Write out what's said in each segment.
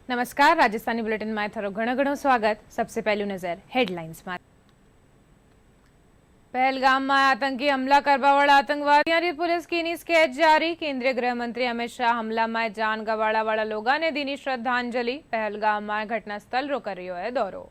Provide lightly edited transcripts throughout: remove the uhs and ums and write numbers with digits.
नमस्कार, राजस्थानी बुलेटिन में थारो घणो घणो स्वागत। सबसे पहलू नजर हेडलाइंस में। पहलगाम में आतंकी हमला करवावाळा आतंकवादियों पुलिस की स्केच जारी। केंद्रीय गृह मंत्री अमित शाह हमला में जान गवाड़ा वाला लोगों ने दी श्रद्धांजलि। पहलगाम में घटना स्थल रो कर रह्यो है दौरो।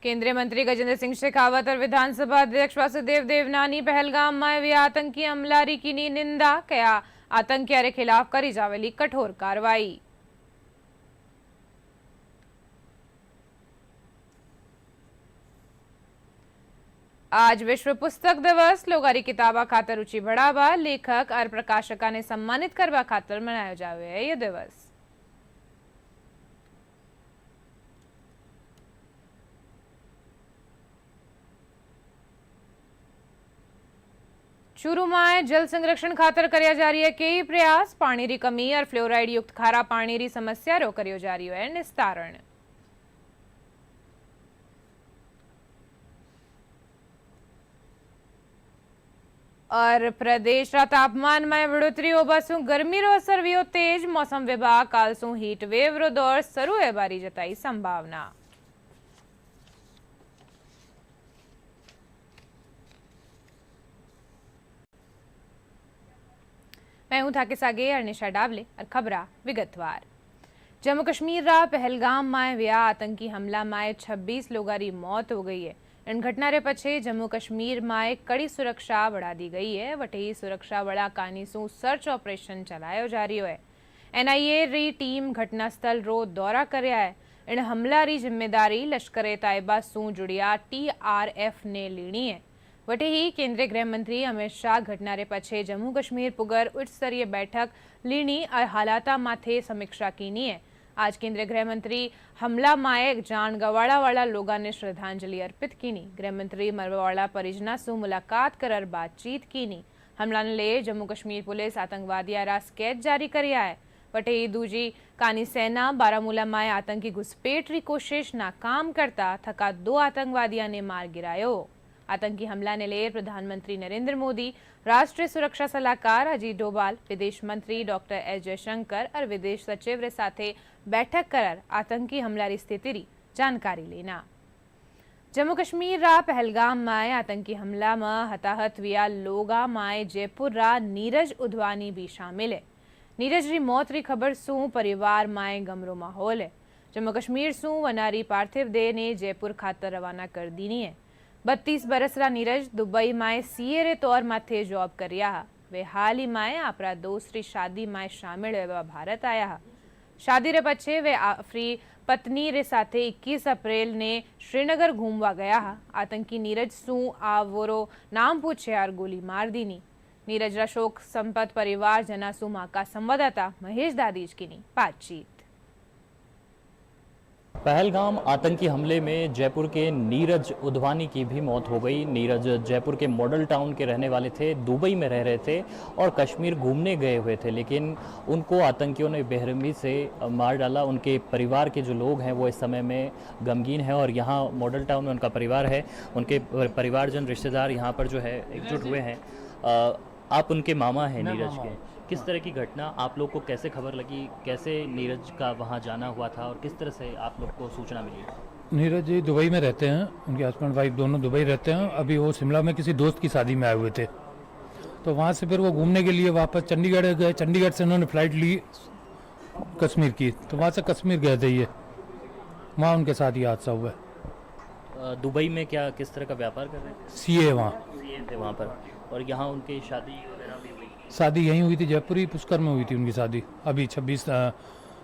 केंद्रीय मंत्री गजेंद्र सिंह शेखावत और विधानसभा अध्यक्ष वासुदेव देवनानी पहलगाम में हुई आतंकी हमलारी की निंदा। कया आतंकियों के खिलाफ करी जावेली कठोर कार्रवाई। आज विश्व पुस्तक दिवस। लोगारी किताबा खातर रुचि बढ़ावा, लेखक और प्रकाशका ने सम्मानित करवा खातर मनाया जावे है ये दिवस। चूरू में जल संरक्षण खातर करया जा रही है कई प्रयास। पानी री कमी और फ्लोराइड युक्त खारा पानी री समस्या रो करयो जा रही है निस्तारण। और प्रदेश रा तापमान में बढ़ोतरी होबा सु गर्मी रो असर वियो तेज। मौसम विभाग काल सु हीट वेव रो दौर शुरू है बारी जताई संभावना। मैं हूं थाके सागे और निशा डावले और खबरा विगतवार। जम्मू कश्मीर रा पहलगाम में व्या आतंकी हमला में 26 लोगों की मौत हो गई है। इन घटना रे पछे जम्मू कश्मीर में कड़ी सुरक्षा बढ़ा दी गई है। वटे ही सुरक्षा बड़ा कानीसू सर्च ऑपरेशन चलायो जा रही है। NIA री टीम घटनास्थल रो दौरा करया है। इन हमला री जिम्मेदारी लश्कर ए तैयबा सू जुड़िया TRF ने लीनी है। वटे ही केंद्रीय गृह मंत्री अमित शाह घटना रे पछे जम्मू कश्मीर पुगर उच्च स्तरीय बैठक लीनी और हालाता माथे समीक्षा कीनी है। आज केंद्रीय गृह मंत्री हमला माए जान गवाड़ा वाला लोगों ने श्रद्धांजलि अर्पित कीनी। गृह मंत्री मरवाड़ा परिजना से मुलाकात कर बातचीत कीनी। हमला ने ले जम्मू कश्मीर पुलिस आतंकवादियों रा स्केच जारी करया है। वटे ही दूजी कानी सेना बारामूला माए आतंकी घुसपेट री कोशिश नाकाम करता थका 2 आतंकवादियों ने मार गिरायो। आतंकी हमला ने ले प्रधानमंत्री नरेंद्र मोदी, राष्ट्रीय सुरक्षा सलाहकार अजीत डोभाल, विदेश मंत्री डॉक्टर S जयशंकर और विदेश सचिव रे साथे बैठक कर आतंकी हमला री स्थिति री जानकारी लेना। जम्मू कश्मीर रा पहलगाम में आतंकी हमला में हताहत हुआ लोगा में जयपुर रा नीरज उधवानी भी शामिल है। नीरज री मौत री खबर सू परिवार में गमरो माहौल है। जम्मू कश्मीर सू वनारी पार्थिव देह ने जयपुर खातर रवाना कर दीनी है। 32 बरस रा नीरज दुबई में CA रे तौर माथे जॉब करिया। वे हाल ही में अपना दोस्त री शादी में शामिल हुआ भारत आया। शादी रे पछे वे अपनी पत्नी रे साथे 21 अप्रैल ने श्रीनगर घूमवा गया। आतंकी नीरज सू आवरो नाम पूछे और गोली मार दीनी। नीरज रा शोक संपत परिवार जना सू मां का संवाददाता महेश दादीज की बातचीत। पहलगाम आतंकी हमले में जयपुर के नीरज उधवानी की भी मौत हो गई। नीरज जयपुर के मॉडल टाउन के रहने वाले थे, दुबई में रह रहे थे और कश्मीर घूमने गए हुए थे, लेकिन उनको आतंकियों ने बेरहमी से मार डाला। उनके परिवार के जो लोग हैं वो इस समय में गमगीन हैं और यहाँ मॉडल टाउन में उनका परिवार है, उनके परिवारजन रिश्तेदार यहाँ पर जो है एकजुट हुए हैं। आप उनके मामा हैं नीरज के। किस तरह की घटना आप लोग को कैसे खबर लगी, कैसे नीरज का वहाँ जाना हुआ था और किस तरह से आप लोग को सूचना मिली? नीरज जी दुबई में रहते हैं, उनके हस्बैंड वाइफ दोनों दुबई रहते हैं। अभी वो शिमला में किसी दोस्त की शादी में आए हुए थे, तो वहाँ से फिर वो घूमने के लिए वापस चंडीगढ़ गए। चंडीगढ़ से उन्होंने फ्लाइट ली कश्मीर की, तो वहाँ से कश्मीर गए थे ये, वहाँ उनके साथ ही हादसा हुआ। दुबई में क्या किस तरह का व्यापार कर रहे थे? CA वहाँ थे वहाँ पर, और यहाँ उनकी शादी वगैरह भी हुई? शादी यहीं हुई थी, जयपुरी पुष्कर में हुई थी उनकी शादी, अभी 26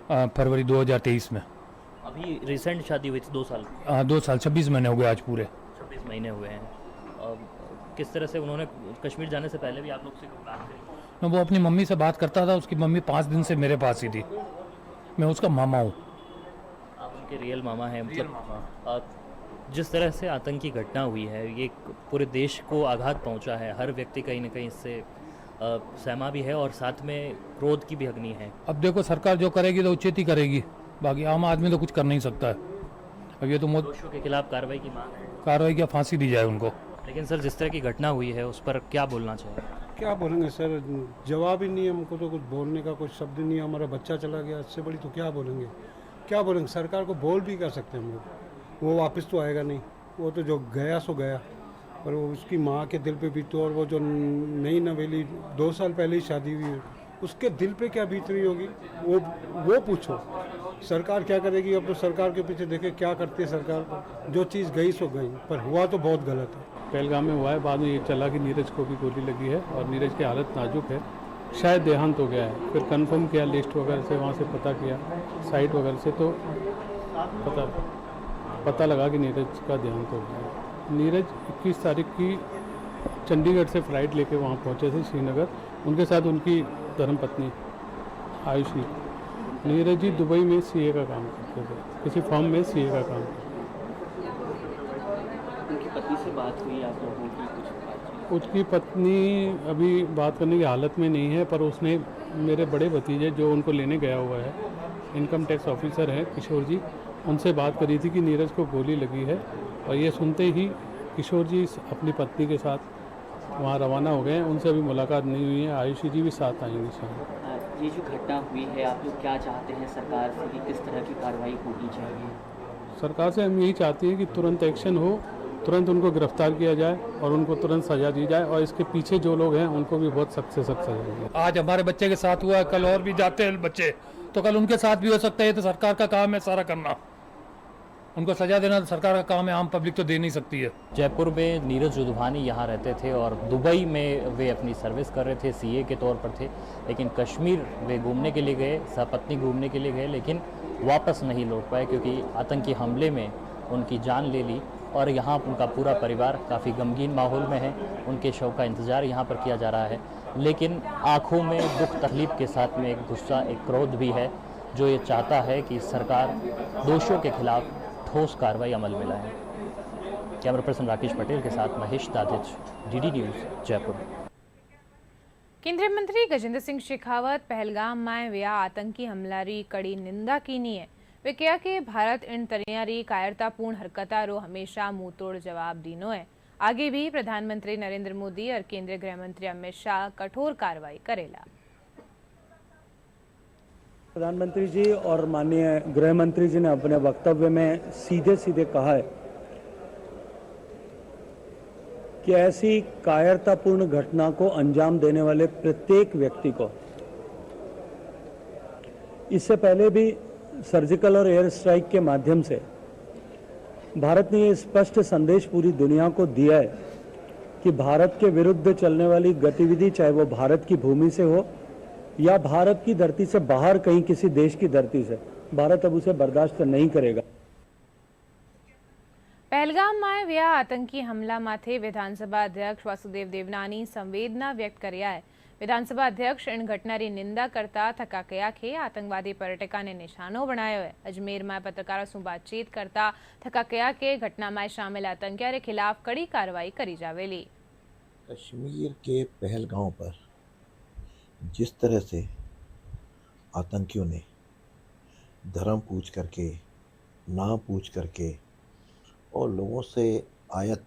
फरवरी 2023 में। अभी रिसेंट शादी हुई थी 2 साल? 2 साल 26 महीने हो गए आज पूरे। 26 महीने हुए हैं। किस तरह से उन्होंने कश्मीर जाने से पहले भी आप लोग से बात करी? वो अपनी मम्मी से बात करता था, उसकी मम्मी 5 दिन से मेरे पास ही थी, मैं उसका मामा हूँ। आप उनके रियल मामा हैं? मतलब जिस तरह से आतंकी घटना हुई है ये पूरे देश को आघात पहुंचा है। हर व्यक्ति कहीं ना कहीं इससे सहमा भी है और साथ में क्रोध की भी अग्नि है। अब देखो सरकार जो करेगी तो उचित ही करेगी, बाकी आम आदमी तो कुछ कर नहीं सकता है। अब ये तो दोषियों के खिलाफ कार्रवाई की मांग है। कार्रवाई क्या फांसी दी जाए उनको। लेकिन सर जिस तरह की घटना हुई है उस पर क्या बोलना चाहिए? क्या बोलेंगे सर, जवाब ही नहीं है हमको, तो कुछ बोलने का कुछ शब्द नहीं है। हमारा बच्चा चला गया, इससे बड़ी तो क्या बोलेंगे। क्या बोलेंगे, सरकार को बोल भी कर सकते हैं हम लोग, वो वापस तो आएगा नहीं। वो तो जो गया सो गया, पर वो उसकी माँ के दिल पे भी तो, और वो जो नई नवेली 2 साल पहले ही शादी हुई है, उसके दिल पे क्या बीत रही होगी, वो पूछो। सरकार क्या करेगी, अब तो सरकार के पीछे देखे क्या करती है सरकार को। जो चीज़ गई सो गई, पर हुआ तो बहुत गलत है। पहलगाम में हुआ है, बाद में ये चला कि नीरज को भी गोली लगी है और नीरज की हालत नाजुक है, शायद देहांत हो गया है। फिर कंफर्म किया लिस्ट वगैरह से, वहाँ से पता किया साइट वगैरह से, तो पता लगा कि नीरज का देहांत हो गया है। नीरज 21 तारीख की चंडीगढ़ से फ़्लाइट लेके वहाँ पहुँचे थे श्रीनगर, उनके साथ उनकी धर्मपत्नी आयुषी। नीरज जी दुबई में सीए का काम करते थे, किसी फर्म में सीए का काम करते थे। उनकी पत्नी से बात हुई आप लोगों की, कुछ बातचीत? उसकी पत्नी अभी बात करने की हालत में नहीं है, पर उसने मेरे बड़े भतीजे जो उनको लेने गया हुआ है, इनकम टैक्स ऑफिसर हैं किशोर जी, उनसे बात करी थी कि नीरज को गोली लगी है। और ये सुनते ही किशोर जी अपनी पत्नी के साथ वहाँ रवाना हो गए हैं। उनसे अभी मुलाकात नहीं हुई है। आयुषी जी भी साथ आएंगी शाम। ये जो घटना हुई है, आप लोग क्या चाहते हैं सरकार से कि किस तरह की कार्रवाई होनी चाहिए? सरकार से हम यही चाहते हैं कि तुरंत एक्शन हो, तुरंत उनको गिरफ्तार किया जाए और उनको तुरंत सज़ा दी जाए, और इसके पीछे जो लोग हैं उनको भी बहुत सख्त से सख्त सज़ा दी जाए। आज हमारे बच्चे के साथ हुआ, कल और भी जाते हैं बच्चे, तो कल उनके साथ भी हो सकता है। तो सरकार का काम है सारा करना, उनको सजा देना तो सरकार का काम है, आम पब्लिक तो दे नहीं सकती है। जयपुर में नीरज उधवानी यहाँ रहते थे और दुबई में वे अपनी सर्विस कर रहे थे, सीए के तौर पर थे। लेकिन कश्मीर वे घूमने के लिए गए, सहपत्नी घूमने के लिए गए, लेकिन वापस नहीं लौट पाए क्योंकि आतंकी हमले में उनकी जान ले ली। और यहाँ उनका पूरा परिवार काफ़ी गमगीन माहौल में है। उनके शव का इंतज़ार यहाँ पर किया जा रहा है, लेकिन आँखों में दुख तकलीफ के साथ में एक गुस्सा, एक क्रोध भी है जो ये चाहता है कि सरकार दोषियों के खिलाफ ठोस कार्रवाई अमल में लाए। कैमरा पर्सन राकेश पटेल के साथ महेश दादिच, डीडी न्यूज़, जयपुर। केंद्रीय मंत्री गजेंद्र सिंह शेखावत पहलगाम में व्या आतंकी हमलारी कड़ी निंदा कीनी है। वे कहा कि भारत इन तरियारी कायरतापूर्ण हरकतारो हमेशा मुंहतोड़ जवाब दीनो है। आगे भी प्रधानमंत्री नरेंद्र मोदी और केंद्रीय गृह मंत्री अमित शाह कठोर कार्रवाई करेला। प्रधानमंत्री जी और माननीय गृह मंत्री जी ने अपने वक्तव्य में सीधे सीधे कहा है कि ऐसी कायरतापूर्ण घटना को अंजाम देने वाले प्रत्येक व्यक्ति को, इससे पहले भी सर्जिकल और एयर स्ट्राइक के माध्यम से भारत ने ये स्पष्ट संदेश पूरी दुनिया को दिया है कि भारत के विरुद्ध चलने वाली गतिविधि, चाहे वो भारत की भूमि से हो या भारत की धरती से बाहर कहीं किसी देश की धरती से, भारत अब उसे बर्दाश्त नहीं करेगा। पहलगाम में व्या आतंकी हमला माथे विधानसभा अध्यक्ष वासुदेव देवनानी संवेदना व्यक्त कर्या है। विधानसभा अध्यक्ष इन घटनारी निंदा करता थका कया के आतंकवादी पर्यटका ने निशानो बनायो है। अजमेर में पत्रकारों से बातचीत करता थका कया के घटना में शामिल आतंकियों के खिलाफ कड़ी कार्रवाई करी जावेली। कश्मीर के पहलगांव पर जिस तरह से आतंकियों ने धर्म पूछ करके, नाम पूछ करके और लोगों से आयत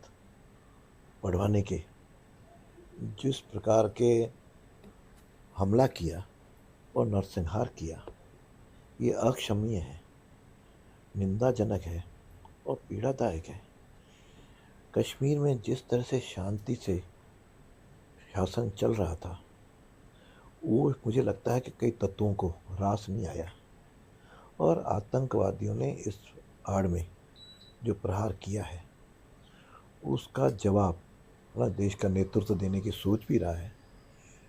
बढ़वाने के जिस प्रकार के हमला किया और नरसंहार किया, ये अक्षम्य है, निंदाजनक है और पीड़ादायक है। कश्मीर में जिस तरह से शांति से शासन चल रहा था, वो मुझे लगता है कि कई तत्वों को रास नहीं आया और आतंकवादियों ने इस आड़ में जो प्रहार किया है उसका जवाब अपना देश का नेतृत्व देने की सोच भी रहा है,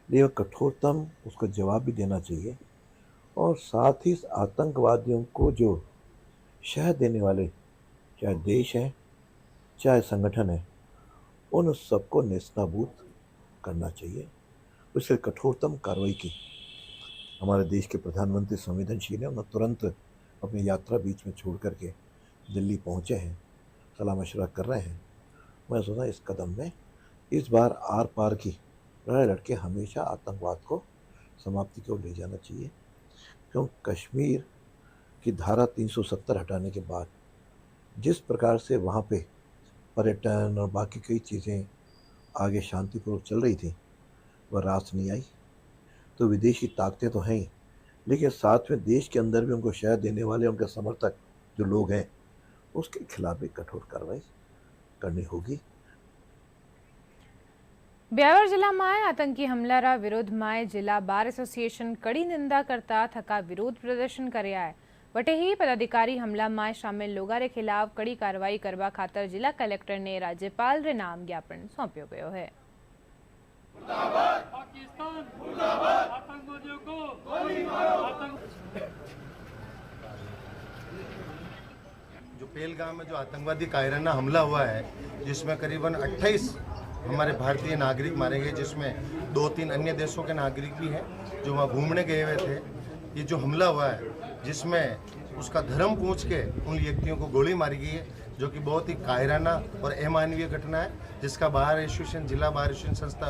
लेकिन कठोरतम उसका जवाब भी देना चाहिए। और साथ ही आतंकवादियों को जो शह देने वाले चाहे देश हैं चाहे संगठन है, उन सबको नेस्तनाबूद करना चाहिए। उससे कठोरतम कार्रवाई की। हमारे देश के प्रधानमंत्री संवेदनशील हैं, उन्होंने तुरंत अपनी यात्रा बीच में छोड़ करके दिल्ली पहुंचे हैं, सलाह मशवरा कर रहे हैं। मैं सोचा इस कदम में इस बार आर पार की लड़ाई लड़के हमेशा आतंकवाद को समाप्ति की ओर ले जाना चाहिए, क्योंकि कश्मीर की धारा 370 हटाने के बाद जिस प्रकार से वहाँ पे पर्यटन और बाकी कई चीज़ें आगे शांतिपूर्वक चल रही थी, वह रास नहीं आई। तो विदेशी ताकतें तो हैं ही, लेकिन साथ में देश के अंदर भी उनको शह देने वाले उनके समर्थक जो लोग हैं, उसके खिलाफ भी कठोर कार्रवाई करनी होगी। ब्यावर जिल्लाમાં આતંકી હમલાના વિરોધમાં જિલ્લા બાર એસોસિએશન કડી નિંદા કરતા થકા વિરોધ પ્રદર્શન કર્યા है। वटे ही पदाधिकारी हमला में शामिल लोगों के खिलाफ कड़ी कार्रवाई करवा खातर जिला कलेक्टर ने राज्यपाल रे नाम ज्ञापन सौंप्यो गयो है। जो पहलगाम में जो आतंकवादी कायराना हमला हुआ है, जिसमें करीबन 28 हमारे भारतीय नागरिक मारे गए, जिसमें 2-3 अन्य देशों के नागरिक भी हैं जो वहाँ घूमने गए हुए थे। ये जो हमला हुआ है, जिसमें उसका धर्म पूछ के उन व्यक्तियों को गोली मारी गई है, जो कि बहुत ही कायराना और अमानवीय घटना है, जिसका बार एसोसिएशन, जिला बार एसोसिएशन संस्था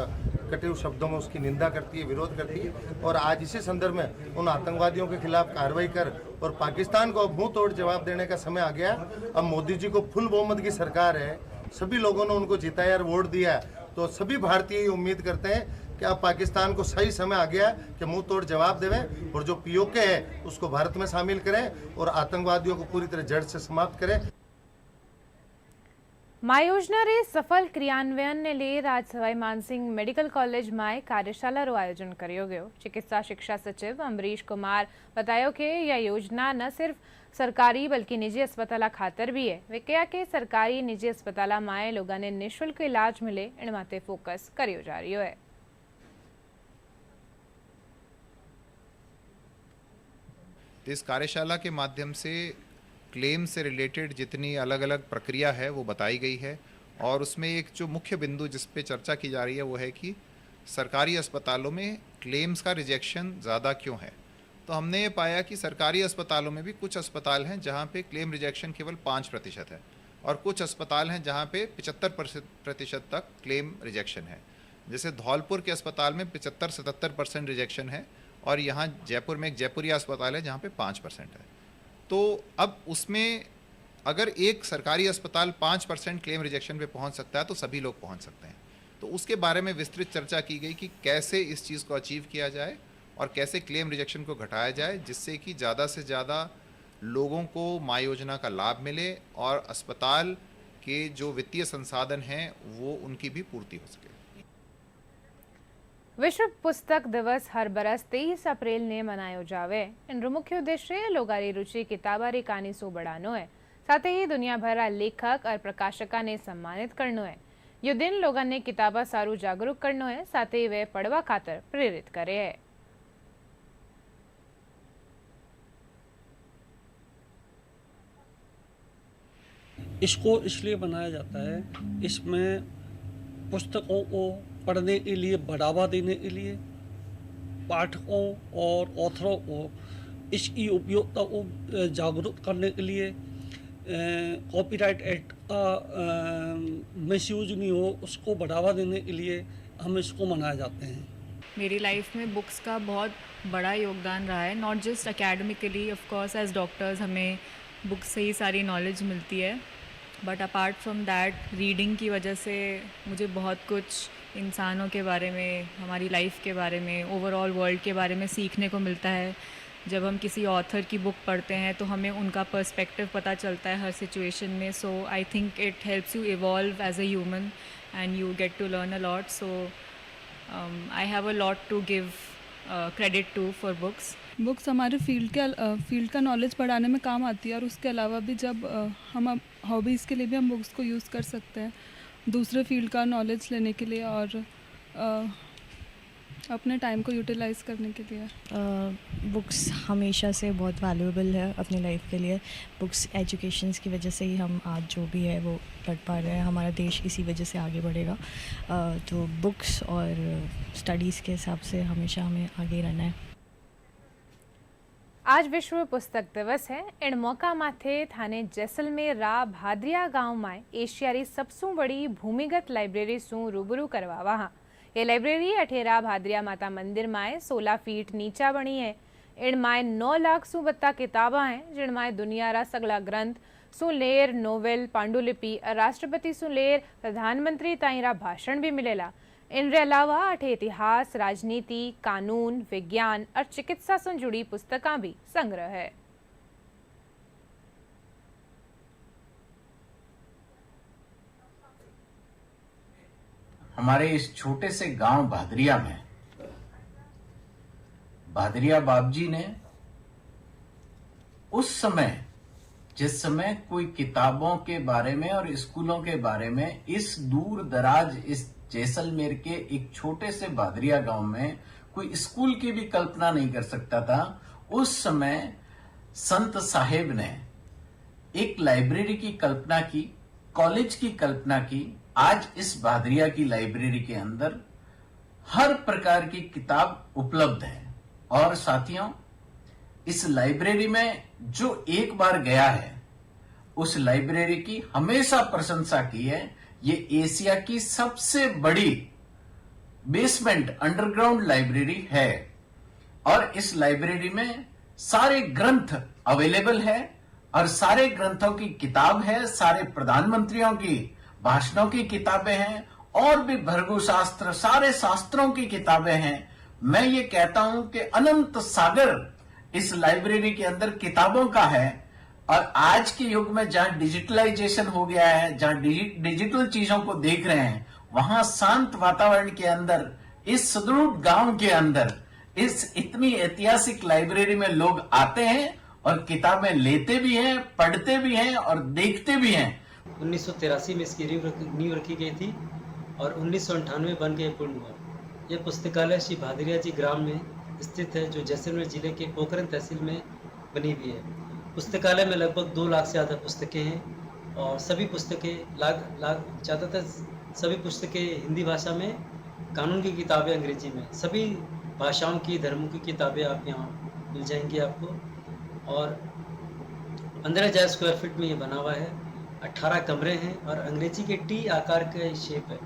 कटे शब्दों में उसकी निंदा करती है, विरोध करती है। और आज इसी संदर्भ में उन आतंकवादियों के खिलाफ कार्रवाई कर और पाकिस्तान को अब मुंह तोड़ जवाब देने का समय आ गया। अब मोदी जी को फुल बहुमत की सरकार है, सभी लोगों ने उनको जिताया और वोट दिया, तो सभी भारतीय उम्मीद करते हैं कि अब पाकिस्तान को सही समय आ गया कि मुंह तोड़ जवाब देवें और जो पीओके है उसको भारत में शामिल करें और आतंकवादियों को पूरी तरह जड़ से समाप्त करें। मां योजना रे सफल क्रियान्वयन ने लिए आज सवाई मानसिंह मेडिकल कॉलेज में कार्यशाला रो आयोजन करियो गयो। चिकित्सा शिक्षा सचिव अमरीश कुमार बतायो कि यह योजना न सिर्फ सरकारी बल्कि निजी अस्पताल खातर भी है। वे कहा कि सरकारी निजी अस्पताल में लोगों ने निःशुल्क इलाज मिले इन माते फोकस करियो जा रही है। इस कार्यशाला के माध्यम से क्लेम से रिलेटेड जितनी अलग अलग प्रक्रिया है वो बताई गई है, और उसमें एक जो मुख्य बिंदु जिस पे चर्चा की जा रही है वो है कि सरकारी अस्पतालों में क्लेम्स का रिजेक्शन ज़्यादा क्यों है। तो हमने ये पाया कि सरकारी अस्पतालों में भी कुछ अस्पताल हैं जहाँ पे क्लेम रिजेक्शन केवल 5% है, और कुछ अस्पताल हैं जहाँ पे 75% तक क्लेम रिजेक्शन है। जैसे धौलपुर के अस्पताल में 75-77% रिजेक्शन है, और यहाँ जयपुर में एक जयपुरिया अस्पताल है जहाँ पे 5% है। तो अब उसमें अगर एक सरकारी अस्पताल 5% क्लेम रिजेक्शन पे पहुँच सकता है तो सभी लोग पहुँच सकते हैं। तो उसके बारे में विस्तृत चर्चा की गई कि कैसे इस चीज़ को अचीव किया जाए और कैसे क्लेम रिजेक्शन को घटाया जाए, जिससे कि ज़्यादा से ज़्यादा लोगों को मां योजना का लाभ मिले और अस्पताल के जो वित्तीय संसाधन हैं वो उनकी भी पूर्ति हो सके। विश्व पुस्तक दिवस हर बरस 23 अप्रैल ने मनायो जावे। इन मुख्य उद्देश्य लोगारी रुचि किताबारी कहानी सो बढ़ानो है, साथ ही दुनिया भर लेखक और प्रकाशका ने सम्मानित करनो है। यो दिन लोगों ने किताबा सारू जागरूक करनो है, साथ ही वे पढ़वा खातर प्रेरित करे है। इसको इसलिए बनाया जाता है, इसमें पुस्तकों को पढ़ने के लिए बढ़ावा देने के लिए पाठकों और ऑथरों को इसकी उपयोगिता को जागरूक करने के लिए कॉपीराइट एक्ट का मिसयूज नहीं हो उसको बढ़ावा देने के लिए हम इसको मनाए जाते हैं। मेरी लाइफ में बुक्स का बहुत बड़ा योगदान रहा है, not just academically, of course as doctors हमें बुक्स से ही सारी नॉलेज मिलती है, but apart from that reading की वजह से मुझे बहुत कुछ इंसानों के बारे में, हमारी लाइफ के बारे में, ओवरऑल वर्ल्ड के बारे में सीखने को मिलता है। जब हम किसी ऑथर की बुक पढ़ते हैं तो हमें उनका पर्सपेक्टिव पता चलता है हर सिचुएशन में। So I think it helps you evolve as a human and you get to learn a lot. So I have a lot to give credit to for books. Books हमारे field का knowledge बढ़ाने में काम आती है, और उसके अलावा भी जब हम हॉबीज़ के लिए भी हम बुक्स को यूज़ कर सकते हैं, दूसरे फील्ड का नॉलेज लेने के लिए और अपने टाइम को यूटिलाइज़ करने के लिए। बुक्स हमेशा से बहुत वैल्यूएबल है अपनी लाइफ के लिए। बुक्स एजुकेशंस की वजह से ही हम आज जो भी है वो पढ़ पा रहे हैं, हमारा देश इसी वजह से आगे बढ़ेगा। तो बुक्स और स्टडीज़ के हिसाब से हमेशा हमें आगे रहना है। आज विश्व पुस्तक दिवस है। इन मौका माथे थाने जैसलमेर रा भादरिया गांव में एशियारी सबसू बड़ी भूमिगत लाइब्रेरी सू रूबरू करवा वहाँ। ये लाइब्रेरी अठेरा भादरिया माता मंदिर में 16 फीट नीचा बनी है। इन माए 9 लाख सू बत्ता किताबा हैं, जिन माए दुनिया रा सगला ग्रंथ सू लेर, नोवेल, पांडुलिपि, राष्ट्रपति सू लेर, प्रधानमंत्री ताईं रा भाषण भी मिलेला। इनके अलावा अठे इतिहास, राजनीति, कानून, विज्ञान और चिकित्सा से जुड़ी पुस्तकां भी संग्रह है। हमारे इस छोटे से गांव भादरिया में भादरिया बाबजी ने उस समय, जिस समय कोई किताबों के बारे में और स्कूलों के बारे में इस दूर दराज, इस जैसलमेर के एक छोटे से भादरिया गांव में कोई स्कूल की भी कल्पना नहीं कर सकता था, उस समय संत साहेब ने एक लाइब्रेरी की कल्पना की, कॉलेज की कल्पना की। आज इस भादरिया की लाइब्रेरी के अंदर हर प्रकार की किताब उपलब्ध है। और साथियों, इस लाइब्रेरी में जो एक बार गया है उस लाइब्रेरी की हमेशा प्रशंसा की है। ये एशिया की सबसे बड़ी बेसमेंट अंडरग्राउंड लाइब्रेरी है और इस लाइब्रेरी में सारे ग्रंथ अवेलेबल है और सारे ग्रंथों की किताब है, सारे प्रधानमंत्रियों की भाषणों की किताबें हैं और भी भृगु शास्त्र, सारे शास्त्रों की किताबें हैं। मैं ये कहता हूं कि अनंत सागर इस लाइब्रेरी के अंदर किताबों का है। और आज के युग में जहां डिजिटलाइजेशन हो गया है, जहां डिजिटल चीजों को देख रहे हैं, वहां शांत वातावरण के अंदर, इस सुदृढ़ गांव के अंदर, इस इतनी ऐतिहासिक लाइब्रेरी में लोग आते हैं और किताबें लेते भी हैं, पढ़ते भी हैं और देखते भी हैं। 1983 में इसकी नींव रखी गई थी और 1998 में बन के पूर्ण हुआ। यह पुस्तकालय श्री भादरिया जी ग्राम में स्थित है, जो जैसलमेर जिले के पोखरण तहसील में बनी हुई है। पुस्तकालय में लगभग 2 लाख से ज़्यादा पुस्तकें हैं और सभी पुस्तकें ज़्यादातर सभी पुस्तकें हिंदी भाषा में, कानून की किताबें अंग्रेजी में, सभी भाषाओं की, धर्मों की किताबें आप यहाँ मिल जाएंगी आपको। और 15,000 स्क्वायर फीट में ये बना हुआ है, 18 कमरे हैं और अंग्रेजी के टी आकार का शेप है।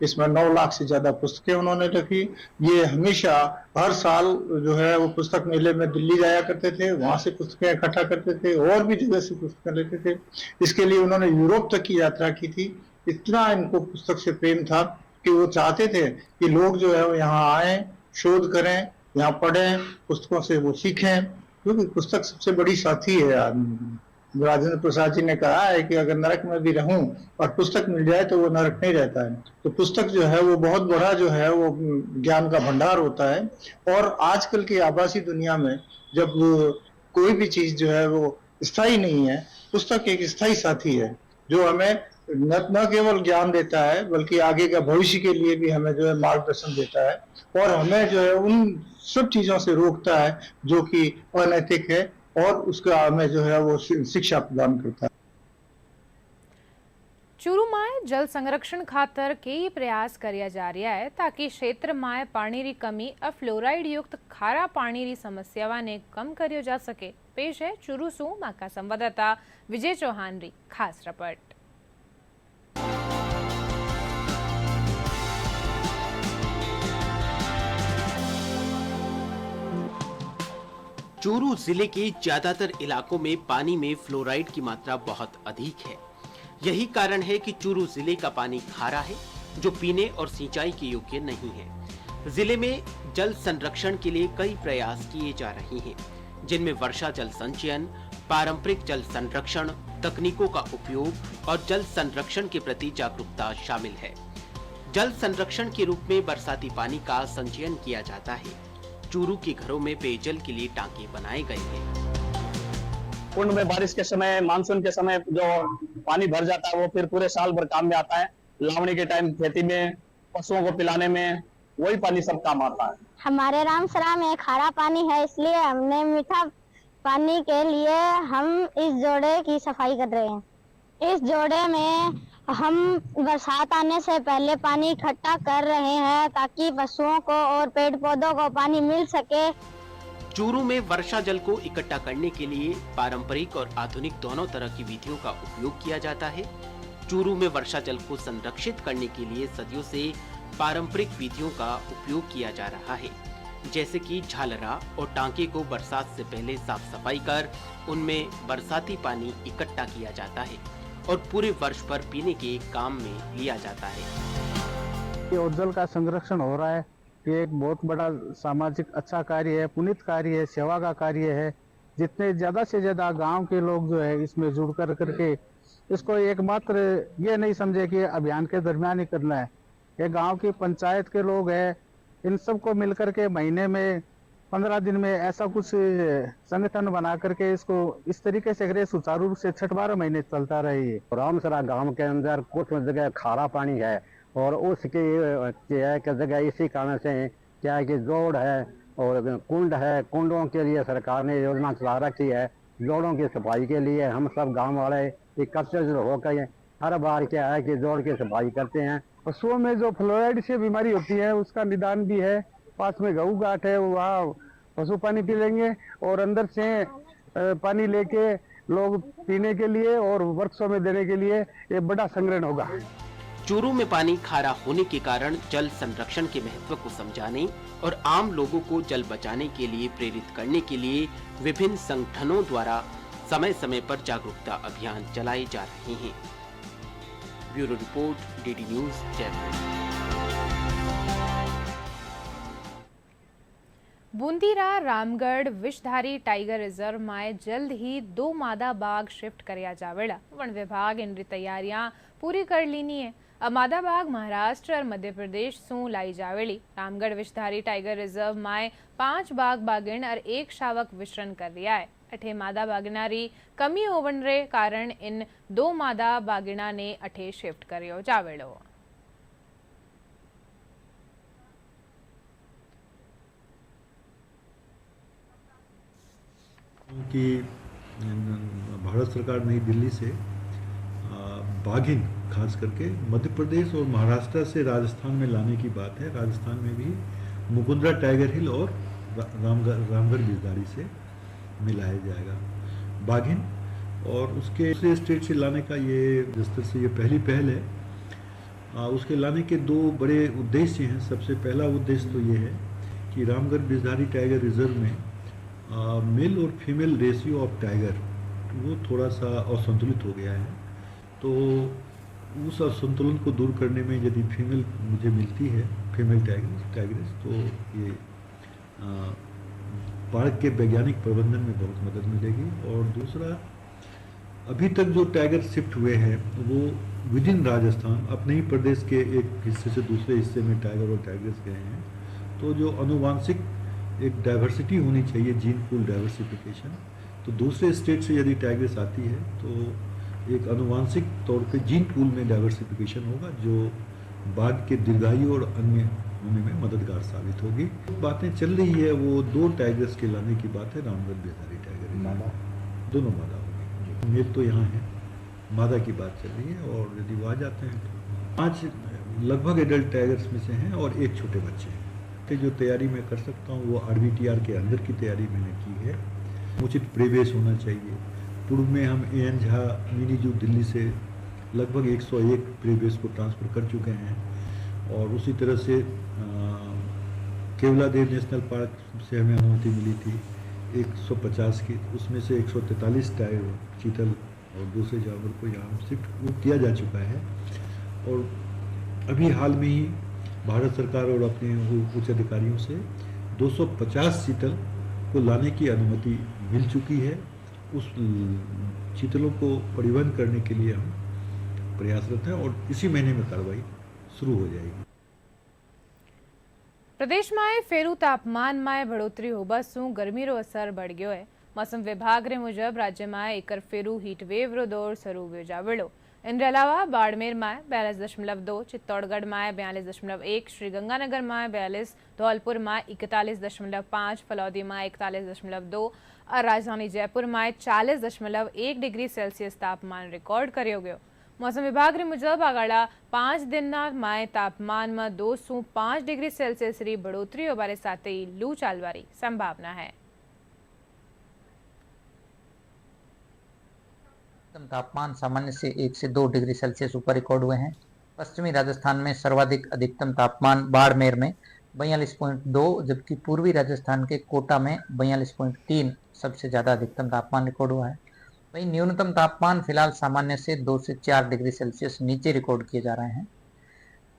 इसमें 9 लाख से ज्यादा पुस्तकें उन्होंने रखी। ये हमेशा हर साल जो है वो पुस्तक मेले में दिल्ली जाया करते थे, वहां से पुस्तकें इकट्ठा करते थे और भी जगह से पुस्तकें लेते थे। इसके लिए उन्होंने यूरोप तक की यात्रा की थी। इतना इनको पुस्तक से प्रेम था कि वो चाहते थे कि लोग जो है वो यहाँ आए, शोध करें, यहाँ पढ़ें, पुस्तकों से वो सीखें, क्योंकि पुस्तक सबसे बड़ी साथी है आदमी। राजेंद्र प्रसाद जी ने कहा है कि अगर नरक में भी रहूं और पुस्तक मिल जाए तो वो नरक नहीं रहता है। तो पुस्तक जो है वो बहुत बड़ा जो है वो ज्ञान का भंडार होता है। और आजकल की आभासी दुनिया में जब कोई भी चीज जो है वो स्थायी नहीं है, पुस्तक एक स्थायी साथी है जो हमें न केवल ज्ञान देता है बल्कि आगे का भविष्य के लिए भी हमें जो है मार्गदर्शन देता है और हमें जो है उन सब चीजों से रोकता है जो कि अनैतिक है और उसका हमें जो है वो शिक्षा प्रदान करता है। चूरू में जल संरक्षण खातर कई प्रयास किया जा रहा है ताकि क्षेत्र में पानी री कमी और फ्लोराइड युक्त खारा पानी री समस्या ने कम करियो जा सके। पेश है चूरू सु माका संवाददाता विजय चौहान री खास रिपोर्ट। चूरू जिले के ज्यादातर इलाकों में पानी में फ्लोराइड की मात्रा बहुत अधिक है। यही कारण है कि चूरू जिले का पानी खारा है, जो पीने और सिंचाई के योग्य नहीं है। जिले में जल संरक्षण के लिए कई प्रयास किए जा रहे हैं, जिनमें वर्षा जल संचयन, पारंपरिक जल संरक्षण, तकनीकों का उपयोग और जल संरक्षण के प्रति जागरूकता शामिल है। जल संरक्षण के रूप में बरसाती पानी का संचयन किया जाता है। चूरू के घरों में पेयजल के लिए टांके बनाए गए हैं। कुंड में बारिश के समय, मानसून के समय जो पानी भर जाता है वो फिर पूरे साल भर काम में आता है। लावणी के टाइम खेती में, पशुओं को पिलाने में वही पानी सब काम आता है। हमारे रामसरा में खारा पानी है, इसलिए हमने मीठा पानी के लिए हम इस जोड़े की सफाई कर रहे हैं। इस जोड़े में हम बरसात आने से पहले पानी इकट्ठा कर रहे हैं ताकि पशुओं को और पेड़ पौधों को पानी मिल सके। चूरू में वर्षा जल को इकट्ठा करने के लिए पारंपरिक और आधुनिक दोनों तरह की विधियों का उपयोग किया जाता है। चूरू में वर्षा जल को संरक्षित करने के लिए सदियों से पारंपरिक विधियों का उपयोग किया जा रहा है, जैसे कि झालरा और टांके को बरसात से पहले साफ सफाई कर उनमें बरसाती पानी इकट्ठा किया जाता है और पूरे वर्ष पर पीने के काम में लिया जाता है। ये जल का संरक्षण हो रहा है, ये एक बहुत बड़ा सामाजिक अच्छा कार्य है, पुनीत कार्य है, सेवा का कार्य है। जितने ज़्यादा से ज़्यादा गांव के लोग जो है इसमें जुड़ करके इसको एकमात्र ये नहीं समझे कि अभियान के दरमियान ही करना है। ये गांव की पंचायत के लोग हैं, इन सबको मिलकर के महीने में 15 दिन में ऐसा कुछ संगठन बना करके इसको इस तरीके से करे सुचारू रूप से 6-12 महीने चलता रहे। रामसरा गांव के अंदर कुछ जगह खारा पानी है और उसकी जगह इसी कारण से क्या है कि जोड़ है और कुंड है। कुंडों के लिए सरकार ने योजना चला रखी है। जोड़ों की सफाई के लिए हम सब गांव वाले एकत्रित होकर हर बार क्या है कि जोड़ की सफाई करते हैं। पशुओं में जो फ्लोराइड से बीमारी होती है उसका निदान भी है। पास में गऊ घाट है, वहाँ पशु पानी पी लेंगे और अंदर से पानी लेके लोग पीने के लिए और वर्कशॉप में देने के लिए ये बड़ा संग्रहण होगा। चूरू में पानी खारा होने के कारण जल संरक्षण के महत्व को समझाने और आम लोगों को जल बचाने के लिए प्रेरित करने के लिए विभिन्न संगठनों द्वारा समय समय पर जागरूकता अभियान चलाए जा रहे हैं। Bureau report, DD news, Jaipur. बूंदीरा रामगढ़ विषधारी टाइगर रिजर्व में जल्द ही 2 मादा बाघ शिफ्ट કર્યા જાવેલા। वन विभाग इन तैयारियां पूरी कर लीनी है। अब मादा बाघ महाराष्ट्र और मध्य प्रदेश सू लाई जावेली। रामगढ़ विषधारी टाइगर रिजर्व में 5 बाघ बागिन और 1 शावक विचरण कर रहा है। अठे मादा बागिनारी कमी होवन रे कारण इन 2 मादा बागिना ने अठे शिफ्ट कर्यो जावेलो। कि भारत सरकार नई दिल्ली से बाघिन खास करके मध्य प्रदेश और महाराष्ट्र से राजस्थान में लाने की बात है। राजस्थान में भी मुकुंदरा टाइगर हिल और रामगढ़ गिरधारी से मिलाया जाएगा बाघिन, और उसके दूसरे स्टेट से लाने का ये जिस तरह से ये पहली पहल है। उसके लाने के 2 बड़े उद्देश्य हैं। सबसे पहला उद्देश्य तो ये है कि रामगढ़ गिरधारी टाइगर रिजर्व में मेल और फीमेल रेशियो ऑफ टाइगर वो थोड़ा सा असंतुलित हो गया है। तो उस असंतुलन को दूर करने में यदि फीमेल मुझे मिलती है, फीमेल टाइगर्स, तो ये पार्क के वैज्ञानिक प्रबंधन में बहुत मदद मिलेगी। और दूसरा, अभी तक जो टाइगर शिफ्ट हुए हैं वो विद इन राजस्थान अपने ही प्रदेश के एक हिस्से से दूसरे हिस्से में टाइगर और टाइगर्स गए हैं। तो जो अनुवांशिक एक डाइवर्सिटी होनी चाहिए, जीन पूल डाइवर्सिफिकेशन, तो दूसरे स्टेट से यदि टाइगर्स आती है तो एक अनुवांशिक तौर पे जीन पूल में डाइवर्सिफिकेशन होगा जो बाघ के दीर्घायु और अन्य होने में मददगार साबित होगी। बातें चल रही है, वो 2 टाइगर्स के लाने की बात है। रामगढ़ गिरधारी टाइगर मादा, दोनों मादा होंगे। मेल तो यहाँ है, मादा की बात चल रही है। और यदि वो आ जाते हैं तो 5 लगभग एडल्ट टाइगर्स में से हैं और 1 छोटे बच्चे हैं। कि जो तैयारी मैं कर सकता हूँ वो RVTR के अंदर की तैयारी मैंने की है। उचित परिवेश होना चाहिए। पूर्व में हम AN झा मिनी जू दिल्ली से लगभग 101 परिवेश को ट्रांसफ़र कर चुके हैं, और उसी तरह से केवलादेव नेशनल पार्क से हमें अनुमति मिली थी 150 की, उसमें से 143 टाइगर, चीतल और दूसरे जानवर को यहाँ शिफ्ट किया जा चुका है। और अभी हाल में ही भारत सरकार और अपने उच्च अधिकारियों से 250 चीतल को लाने की अनुमति मिल चुकी है। उस चीतलों को परिवहन करने के लिए हम प्रयासरत हैं और इसी महीने में कार्रवाई शुरू हो जाएगी। प्रदेश में फेरू तापमान में बढ़ोतरी होबा शू गर्मी रो असर बढ़ गयो है। मौसम विभाग रे मुजब राज्य में एक फेरू हीटवेव रो दौर शुरू हो जावेलो। इनके अलावा बाड़मेर में 42.2, चित्तौड़गढ़ में 42.1, श्रीगंगानगर में 42, धौलपुर में 41.5, फलौदी में 41.2 और राजधानी जयपुर में 40.1 डिग्री सेल्सियस तापमान रिकॉर्ड कर्यो गयो। मौसम विभाग रे मुजब आगाड़ा 5 दिन में तापमान में 2 से 5 डिग्री सेल्सियस री बढ़ोतरी होबारे साथ ही लू चालवारी संभावना है। तापमान सामान्य से 1 से 2 डिग्री सेल्सियस ऊपर रिकॉर्ड हुए हैं। पश्चिमी राजस्थान में सर्वाधिक अधिकतम तापमान बाड़मेर में 42.2, जबकि पूर्वी राजस्थान के कोटा में 42.3 सबसे ज़्यादा अधिकतम तापमान रिकॉर्ड हुआ है। वहीं न्यूनतम तापमान फिलहाल सामान्य से 2 से 4 डिग्री सेल्सियस नीचे रिकॉर्ड किए जा रहे हैं।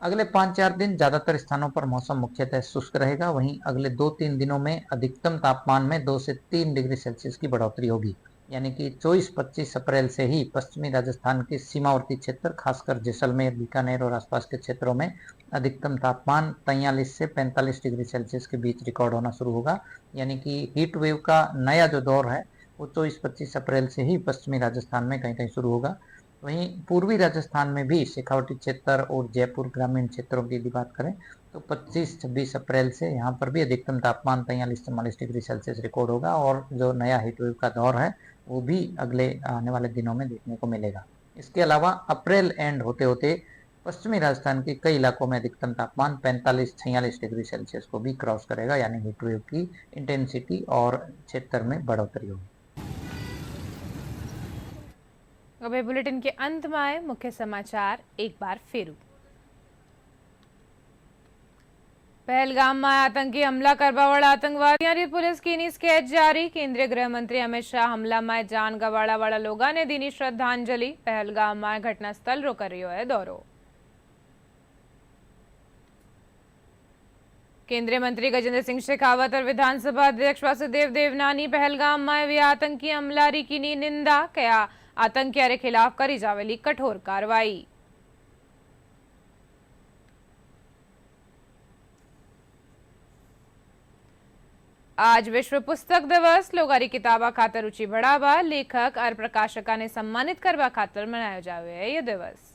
अगले 5-4 दिन ज़्यादातर स्थानों पर मौसम मुख्यतः शुष्क रहेगा। वहीं अगले 2-3 दिनों में अधिकतम तापमान में 2 से 3 डिग्री सेल्सियस की बढ़ोतरी होगी, यानी कि 24-25 अप्रैल से ही पश्चिमी राजस्थान के सीमावर्ती क्षेत्र, खासकर जैसलमेर, बीकानेर और आसपास के क्षेत्रों में अधिकतम तापमान 43 से 45 डिग्री सेल्सियस के बीच रिकॉर्ड होना शुरू होगा। यानी कि हीट वेव का नया जो दौर है वो 24-25 अप्रैल से ही पश्चिमी राजस्थान में कहीं कहीं शुरू होगा। वहीं पूर्वी राजस्थान में भी शेखावटी क्षेत्र और जयपुर ग्रामीण क्षेत्रों की यदि बात करें तो 25-26 अप्रैल से यहाँ पर भी अधिकतम तापमान 43-44 डिग्री सेल्सियस रिकॉर्ड होगा और जो नया हीटवेव का दौर है वो भी अगले आने वाले दिनों में देखने को मिलेगा। इसके अलावा अप्रैल एंड होते होते पश्चिमी राजस्थान के कई इलाकों में अधिकतम तापमान 45-46 डिग्री सेल्सियस को भी क्रॉस करेगा, यानी हीटवेव की इंटेंसिटी और क्षेत्र में बढ़ोतरी होगी। अब बुलेटिन के अंत में आए मुख्य समाचार एक बार फिर। पहलगाम में आतंकी हमला करवावाळा आतंकवादियों पुलिस की स्केच जारी। केंद्रीय गृह मंत्री अमित शाह हमला में जान गवाड़ा वाला लोगों ने दी श्रद्धांजलि। पहलगाम में घटना स्थल रो कर रह्यो है दौरो। केंद्रीय मंत्री गजेंद्र सिंह शेखावत और विधानसभा अध्यक्ष वासुदेव देवनानी पहलगाम में वे आतंकी हमलारी की निंदा कया। आतंकियों के खिलाफ करी जावेली कठोर कार्रवाई। आज विश्व पुस्तक दिवस। लोगारी किताबा खातर रुचि बढ़ावा, लेखक और प्रकाशका ने सम्मानित करवा खातर मनाया जावे है ये दिवस।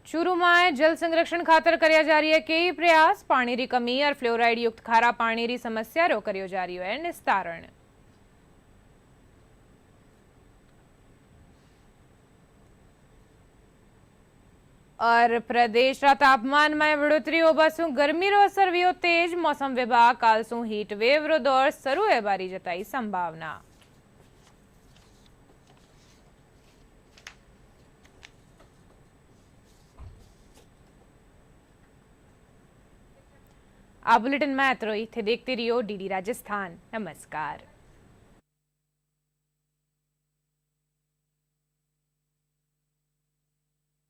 चूरू में जल संरक्षण खातर करया जा रही है कई प्रयास। पानी री कमी और फ्लोराइड युक्त खारा पानी री समस्या रो करयो जा रही है निस्तारण। और प्रदेश रा तापमान में बढ़ोतरी होबासु गर्मी रो असर वियो तेज। मौसम विभाग कालसु हीट वेव रो दौर शुरू है बारी जताई संभावना। आ बुलेटिन में एतरो ही थे। देखते रहियो डीडी राजस्थान। नमस्कार।